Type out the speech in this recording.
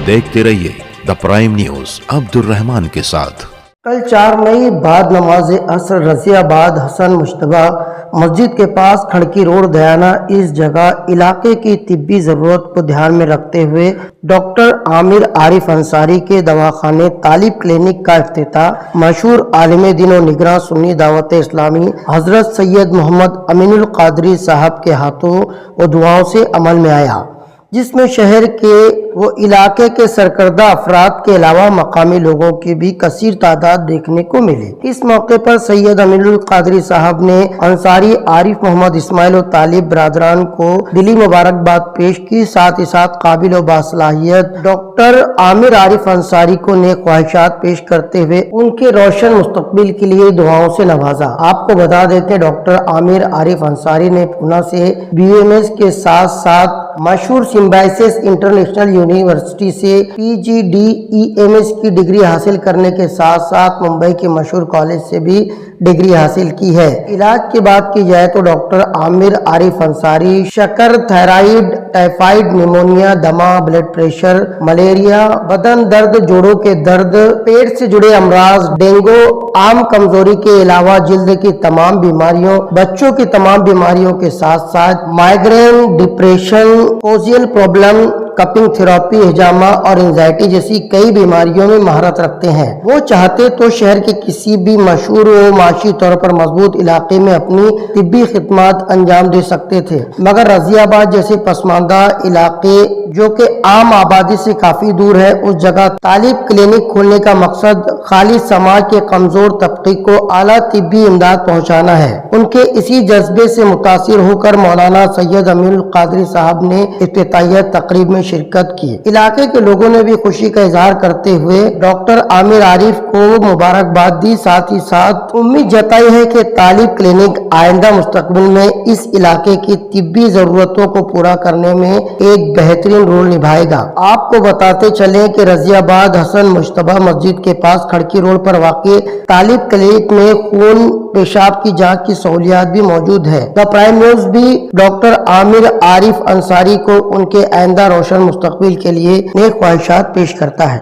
دیکھتے رہیے the prime news عبد الرحمان کے ساتھ۔ کل 4 مئی بعد نماز عصر رضی آباد حسن مشتبہ مسجد کے پاس کھڑکی روڈ دیانہ اس جگہ علاقے کی طبی ضرورت کو دھیان میں رکھتے ہوئے ڈاکٹر عامر عارف انصاری کے دواخانے طالب کلینک کا افتتاح مشہور عالم دین و نگراں سنی دعوت اسلامی حضرت سید محمد امین القادری صاحب کے ہاتھوں و دعاؤں سے عمل میں آیا، جس میں شہر کے و علاقے کے سرکردہ افراد کے علاوہ مقامی لوگوں کی بھی کثیر تعداد دیکھنے کو ملی۔ اس موقع پر سید امین القادری صاحب نے انصاری، عارف، محمد اسماعیل و طالب برادران کو دلی مبارکباد پیش کی، ساتھ ہی ساتھ قابل و باصلاحیت ڈاکٹر عامر عارف انصاری کو نیک خواہشات پیش کرتے ہوئے ان کے روشن مستقبل کے لیے دعاؤں سے نوازا۔ آپ کو بتا دیتے ہیں ڈاکٹر عامر عارف انصاری نے پونا سے BAMS کے ساتھ ساتھ مشہور سمبائسس انٹرنیشنل یونیورسٹی سے PGDEMS کی ڈگری حاصل کرنے کے ساتھ ساتھ ممبئی کے مشہور کالج سے بھی ڈگری حاصل کی ہے۔ علاج کی بات کی جائے تو ڈاکٹر عامر عارف انصاری شکر، تھائرائیڈ، ٹائفائیڈ، نیمونیا، دمہ، بلڈ پریشر، ملیریا، بدن درد، جوڑوں کے درد، پیٹ سے جڑے امراض، ڈینگو، عام کمزوری کے علاوہ جلد کی تمام بیماریوں، بچوں کی تمام بیماریوں کے ساتھ ساتھ مائیگرین، ڈپریشن، کوزیل پرابلم، کپنگ تھراپی، ہجامہ اور انزائٹی جیسی کئی بیماریوں میں مہارت رکھتے ہیں۔ وہ چاہتے تو شہر کے کسی بھی مشہور و معاشی طور پر مضبوط علاقے میں اپنی طبی خدمات انجام دے سکتے تھے، مگر رضی آباد جیسے پسماندہ علاقے جو کہ عام آبادی سے کافی دور ہے، اس جگہ طالب کلینک کھولنے کا مقصد خالص سماج کے کمزور طبقے کو اعلیٰ طبی امداد پہنچانا ہے۔ ان کے اسی جذبے سے متاثر ہو کر مولانا سید امین القادری صاحب نے افتتاحیہ تقریب میں شرکت کی۔ علاقے کے لوگوں نے بھی خوشی کا اظہار کرتے ہوئے ڈاکٹر عامر عارف کو مبارکباد دی، ساتھ ہی ساتھ امید جتائی ہے کہ طالب کلینک آئندہ مستقبل میں اس علاقے کی طبی ضرورتوں کو پورا کرنے میں ایک بہترین رول نبھائے گا۔ آپ کو بتاتے چلیں کہ رضی آباد حسن مشتبہ مسجد کے پاس کھڑکی روڈ پر واقع طالب کلینک میں خون پیشاب کی جانچ کی سہولیات بھی موجود ہے۔ دا پرائم نیوز بھی ڈاکٹر عامر عارف انصاری کو ان کے آئندہ روشن مستقبل کے لیے نیک خواہشات پیش کرتا ہے۔